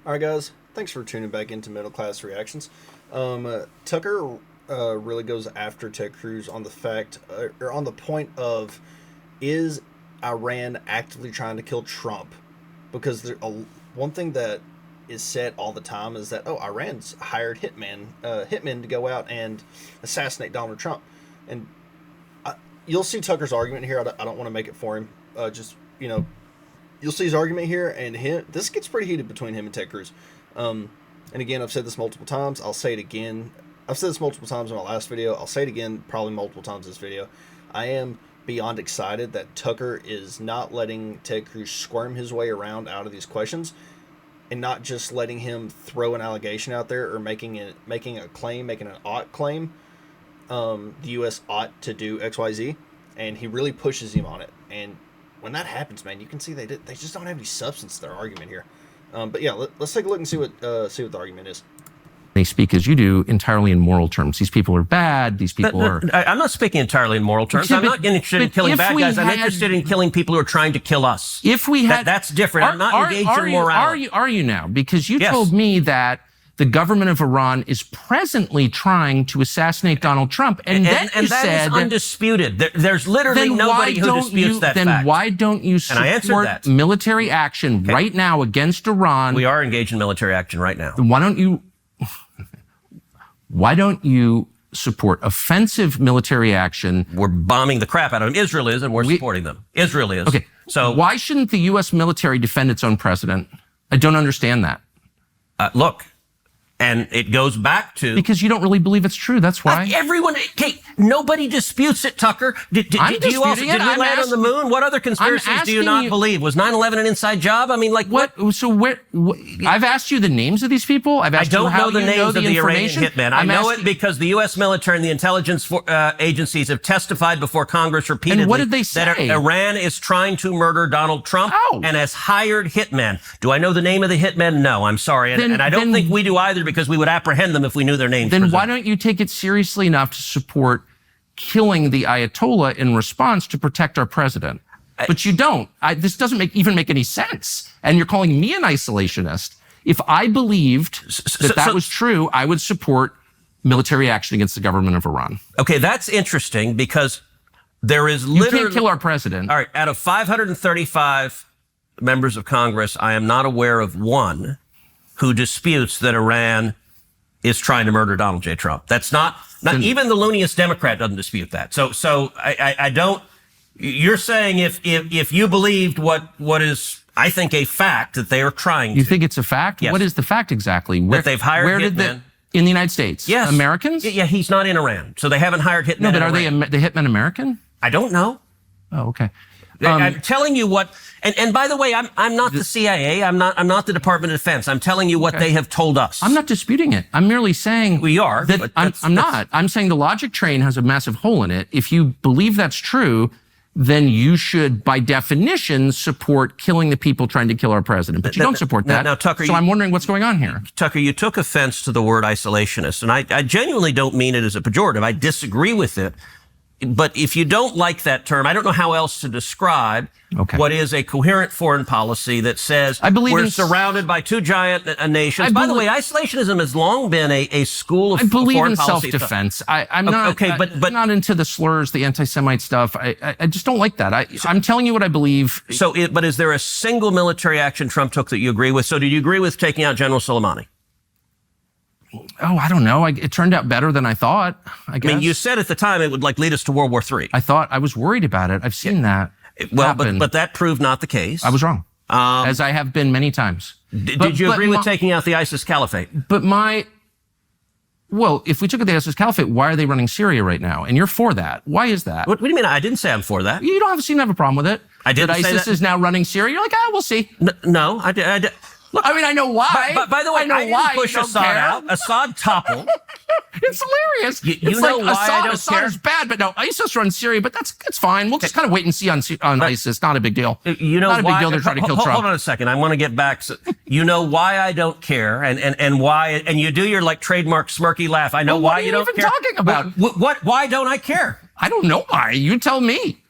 All right, guys. Thanks for tuning back into Middle Class Reactions. Tucker really goes after Ted Cruz on the fact, or on the point of, is Iran actively trying to kill Trump? Because one thing that is said all the time is that, Iran's hired hitmen to go out and assassinate Donald Trump. And you'll see Tucker's argument here. I don't want to make it for him. You'll see his argument here, and this gets pretty heated between him and Ted Cruz. And again, I've said this multiple times. I'll say it again. I've said this multiple times in my last video. I'll say it again probably multiple times in this video. I am beyond excited that Tucker is not letting Ted Cruz squirm his way around out of these questions, and not just letting him throw an allegation out there or making an ought claim. The U.S. ought to do XYZ, and he really pushes him on it. And when that happens, man, you can see they just don't have any substance to their argument here. But yeah, let's take a look and see what the argument is. They speak, as you do, entirely in moral terms. These people are bad. These people are... I'm not speaking entirely in moral terms. I'm not interested in killing bad guys. I'm interested in killing people who are trying to kill us. If we had... That's different. I'm not engaged in morality. Are you now? Because you told me that the government of Iran is presently trying to assassinate Donald Trump. And then you said... that is undisputed. There's literally nobody who disputes that fact. Then why don't you support military action right now against Iran? We are engaged in military action right now. Why don't you support offensive military action? We're bombing the crap out of them. Israel is, and we're supporting them. Israel is. Okay. So why shouldn't the U.S. military defend its own president? I don't understand that. Look, and it goes back to... Because you don't really believe it's true. That's why. Nobody disputes it, Tucker. Did we land on the moon? What other conspiracies do you not believe? Was 9/11 an inside job? I mean, like what? So I've asked you the names of these people. I don't know the names of the Iranian hitmen. I know it because the U.S. military and the intelligence agencies have testified before Congress repeatedly. And what did they say? That Iran is trying to murder Donald Trump and has hired hitmen. Do I know the name of the hitmen? No, I'm sorry. And I don't think we do either, because we would apprehend them if we knew their names. Then why don't you take it seriously enough to support killing the Ayatollah in response to protect our president? But you don't. This doesn't even make any sense. And you're calling me an isolationist. If I believed that was true, I would support military action against the government of Iran. Okay, that's interesting, because there is literally... You can't kill our president. All right, out of 535 members of Congress, I am not aware of one who disputes that Iran is trying to murder Donald J. Trump. That's not even the looniest Democrat doesn't dispute that. So I don't. You're saying if you believed what is, I think, a fact that they are trying to. You think it's a fact? Yes. What is the fact exactly? That they've hired hitmen. In the United States? Yes. Americans? Yeah, he's not in Iran, so they haven't hired hitmen. No, but are they the hitmen American? I don't know. Oh, okay. I'm telling you what, and by the way, I'm not the CIA. I'm not the Department of Defense. I'm telling you what they have told us. I'm not disputing it. I'm merely saying we are. That I'm not. I'm saying the logic train has a massive hole in it. If you believe that's true, then you should, by definition, support killing the people trying to kill our president. But you don't support that. Now, Tucker, so I'm wondering what's going on here. Tucker, you took offense to the word isolationist, and I genuinely don't mean it as a pejorative. I disagree with it. But if you don't like that term, I don't know how else to describe what is a coherent foreign policy that says we're surrounded by two giant nations. By the way, isolationism has long been a school of foreign policy. I believe in self-defense. I'm not, but not into the slurs, the anti-Semite stuff. I just don't like that. I'm telling you what I believe. But is there a single military action Trump took that you agree with? So did you agree with taking out General Soleimani? Oh, I don't know. It turned out better than I thought, I guess. I mean, you said at the time it would lead us to World War III. I was worried about it. I've seen that happen. But that proved not the case. I was wrong, as I have been many times. Did you agree with taking out the ISIS caliphate? Well, if we took out the ISIS caliphate, why are they running Syria right now? And you're for that. Why is that? What do you mean? I didn't say I'm for that. You don't seem to have a problem with it. I didn't say that. ISIS is now running Syria. You're like, we'll see. No, I did. Look, I mean, I know why. By the way, I didn't push Assad out. Assad toppled. It's hilarious. You know why I don't Assad care? is bad, but no, ISIS runs Syria, but that's fine. We'll just kind of wait and see on ISIS. Not a big deal. You know not a big deal. They're trying to kill Trump. Hold on a second. I want to get back. You know why I don't care, and why, and you do your trademark smirky laugh. I know why you don't care. What are you even talking about? Why don't I care? I don't know why. You tell me.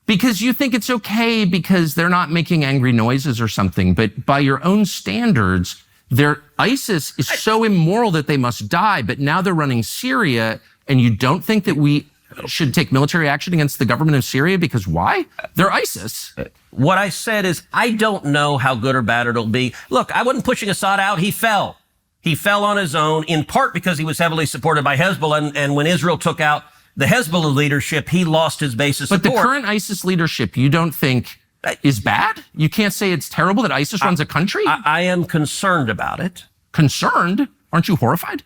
Because you think it's okay because they're not making angry noises or something, but by your own standards, ISIS is so immoral that they must die, but now they're running Syria, and you don't think that we should take military action against the government of Syria because why? They're ISIS. What I said is I don't know how good or bad it'll be. Look, I wasn't pushing Assad out. He fell. He fell on his own, in part because he was heavily supported by Hezbollah. And when Israel took out the Hezbollah leadership, he lost his base of support. But the current ISIS leadership, you don't think is bad? You can't say it's terrible that ISIS runs a country? I am concerned about it. Concerned? Aren't you horrified?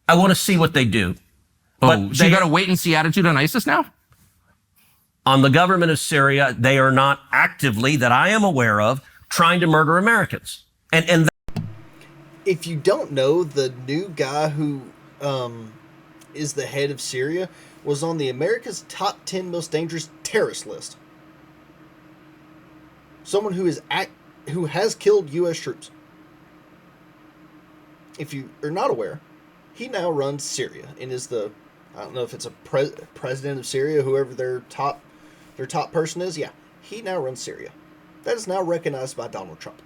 I want to see what they do. Oh, so you got a wait and see attitude on ISIS now? On the government of Syria, they are not actively, that I am aware of, trying to murder Americans. And if you don't know, the new guy who is the head of Syria was on the America's top 10 most dangerous terrorist list. Someone who has killed U.S. troops. If you are not aware, he now runs Syria and is the, I don't know if it's a president of Syria, whoever their top person is. Yeah, he now runs Syria. That is now recognized by Donald Trump.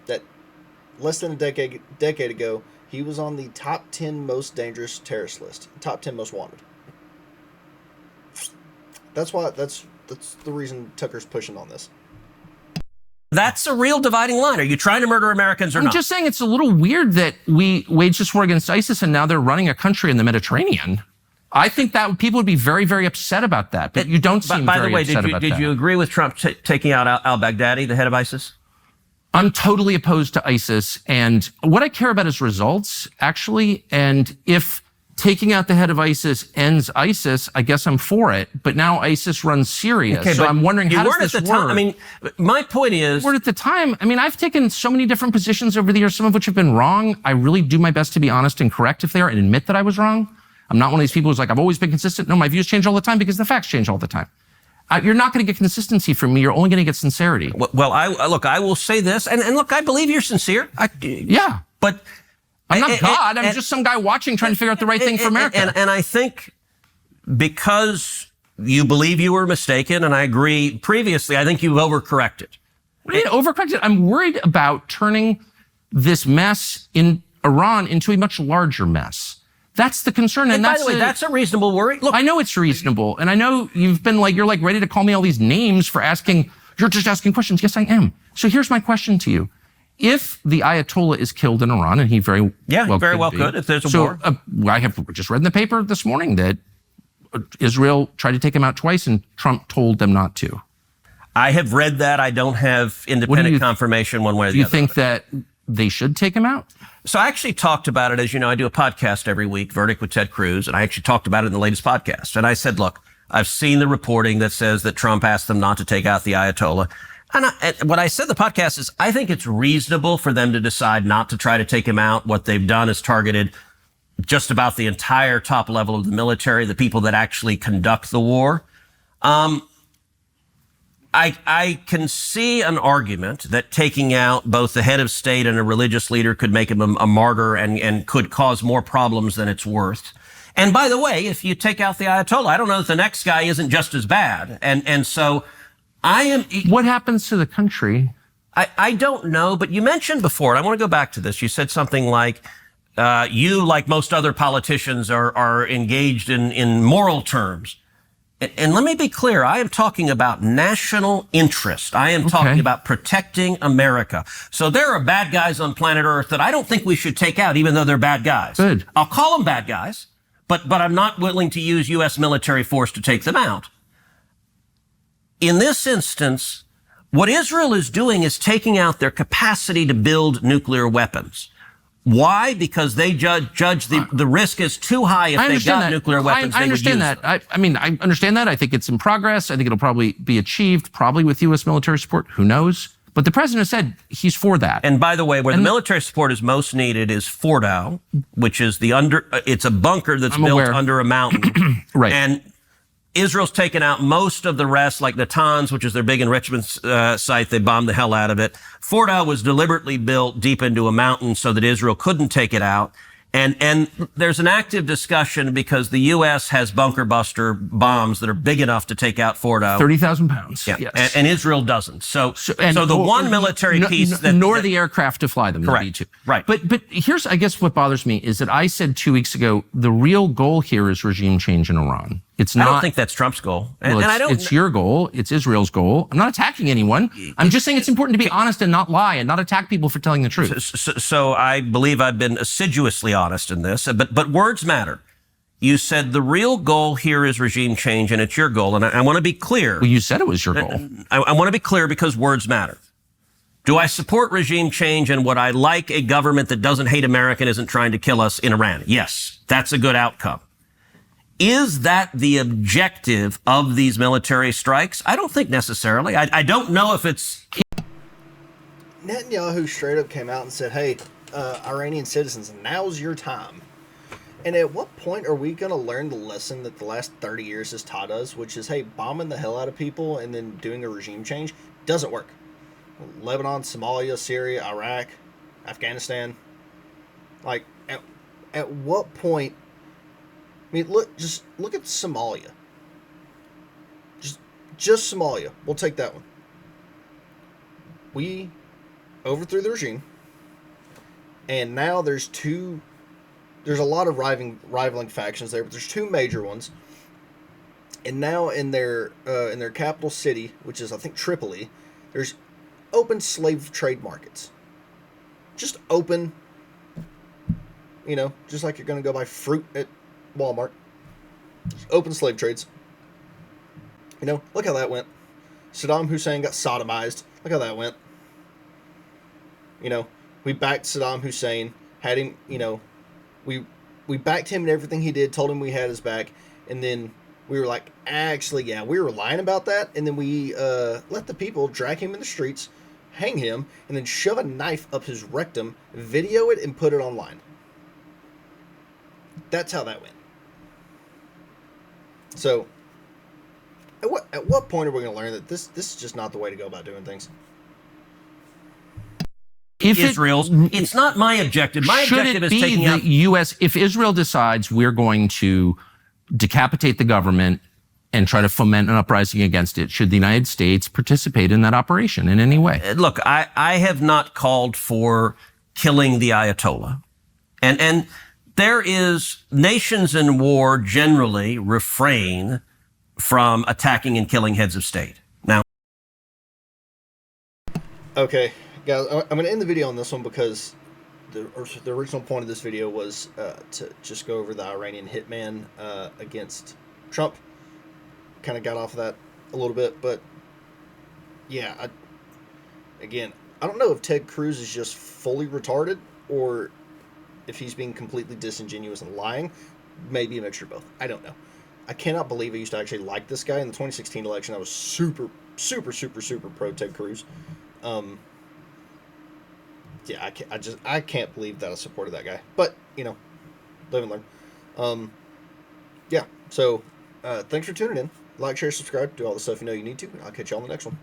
That less than a decade ago, he was on the top 10 most dangerous terrorist list, top 10 most wanted. That's the reason Tucker's pushing on this. That's a real dividing line. Are you trying to murder Americans or not? I'm just saying it's a little weird that we waged this war against ISIS and now they're running a country in the Mediterranean. I think that people would be very, very upset about that, but you don't seem very upset about that. Did you agree with Trump taking out al-Baghdadi, the head of ISIS? I'm totally opposed to ISIS, and what I care about is results, actually, and if taking out the head of ISIS ends ISIS, I guess I'm for it, but now ISIS runs Syria, so I'm wondering how does this work? I mean, my point is... At the time, I mean, I've taken so many different positions over the years, some of which have been wrong. I really do my best to be honest and correct if they are and admit that I was wrong. I'm not one of these people who's like, I've always been consistent. No, my views change all the time because the facts change all the time. You're not going to get consistency from me. You're only going to get sincerity. Well, I will say this, and look, I believe you're sincere. Yeah. But I'm not God. I'm just some guy watching, trying to figure out the right thing for America. And I think because you believe you were mistaken, and I agree previously, I think you've overcorrected. What do you mean overcorrected? I'm worried about turning this mess in Iran into a much larger mess. That's the concern. And by the way, that's a reasonable worry. Look, I know it's reasonable. And I know you've been like, you're like ready to call me all these names for asking, you're just asking questions. Yes, I am. So here's my question to you. If the Ayatollah is killed in Iran, and he very well could, if there's a war. I have just read in the paper this morning that Israel tried to take him out twice and Trump told them not to. I have read that. I don't have independent confirmation one way or the other. Do you think that they should take him out? So I actually talked about it. As you know, I do a podcast every week, Verdict with Ted Cruz, and I actually talked about it in the latest podcast. And I said, look, I've seen the reporting that says that Trump asked them not to take out the Ayatollah. And what I said in the podcast is I think it's reasonable for them to decide not to try to take him out. What they've done is targeted just about the entire top level of the military, the people that actually conduct the war. I can see an argument that taking out both the head of state and a religious leader could make him a martyr and could cause more problems than it's worth. And by the way, if you take out the Ayatollah, I don't know if the next guy isn't just as bad. And so I am... What happens to the country? I don't know, but you mentioned before, and I want to go back to this. You said something like, you, like most other politicians, are engaged in moral terms. And let me be clear, I am talking about national interest. I am talking about protecting America. So there are bad guys on planet Earth that I don't think we should take out, even though they're bad guys. Good. I'll call them bad guys, but I'm not willing to use U.S. military force to take them out. In this instance, what Israel is doing is taking out their capacity to build nuclear weapons. Why? Because they judge the risk is too high if they got nuclear weapons. I understand that. I mean, I understand that. I think it's in progress. I think it'll probably be achieved, probably with U.S. military support. Who knows? But the president said he's for that. And by the way, where the military support is most needed is Fordow, which is it's a bunker that's built under a mountain. Right. And Israel's taken out most of the rest, like Natanz, which is their big enrichment site. They bombed the hell out of it. Fordow was deliberately built deep into a mountain so that Israel couldn't take it out. And there's an active discussion because the U.S. has bunker buster bombs that are big enough to take out Fordo. 30,000 pounds. Yeah. Yes. And Israel doesn't. So the one military piece nor the aircraft to fly them. Correct. Right. But here's, I guess, what bothers me is that I said 2 weeks ago, the real goal here is regime change in Iran. It's not. I don't think that's Trump's goal. And I don't. It's your goal. It's Israel's goal. I'm not attacking anyone. I'm just saying it's important to be honest and not lie and not attack people for telling the truth. So I believe I've been assiduously honest in this, but words matter. You said the real goal here is regime change, and it's your goal. And I want to be clear. Well, you said it was your goal. I want to be clear because words matter. Do I support regime change, and would I like a government that doesn't hate America and isn't trying to kill us in Iran? Yes, that's a good outcome. Is that the objective of these military strikes? I don't think necessarily. I don't know if it's... Netanyahu straight up came out and said, hey, Iranian citizens, now's your time. And at what point are we going to learn the lesson that the last 30 years has taught us, which is, hey, bombing the hell out of people and then doing a regime change doesn't work. Lebanon, Somalia, Syria, Iraq, Afghanistan. Like, at what point... I mean, just look at Somalia. Just Somalia. We'll take that one. We overthrew the regime, and now there's a lot of rivaling factions there, but there's two major ones. And now in their capital city, which is I think Tripoli, there's open slave trade markets. Just open, just like you're going to go buy fruit at Walmart. Open slave trades. Look how that went. Saddam Hussein got sodomized. Look how that went. We backed Saddam Hussein, had him, we backed him in everything he did, told him we had his back, and then we were like, actually, yeah, we were lying about that, and then we let the people drag him in the streets, hang him, and then shove a knife up his rectum, video it, and put it online. That's how that went. So, at what point are we going to learn that this is just not the way to go about doing things? It's not my objective. My objective is taking out the U.S. If Israel decides we're going to decapitate the government and try to foment an uprising against it, should the United States participate in that operation in any way? Look, I have not called for killing the Ayatollah, and there is nations in war generally refrain from attacking and killing heads of state. Now, okay, guys, I'm going to end the video on this one because the original point of this video was to just go over the Iranian hitman against Trump. Kind of got off of that a little bit, but yeah, I don't know if Ted Cruz is just fully retarded or if he's being completely disingenuous and lying. Maybe a mixture of both. I don't know. I cannot believe I used to actually like this guy. In the 2016 election, I was super, super, super, super pro Ted Cruz. Yeah, I can't believe that I supported that guy. But, live and learn. Yeah, so thanks for tuning in. Like, share, subscribe, do all the stuff you know you need to. I'll catch you on the next one.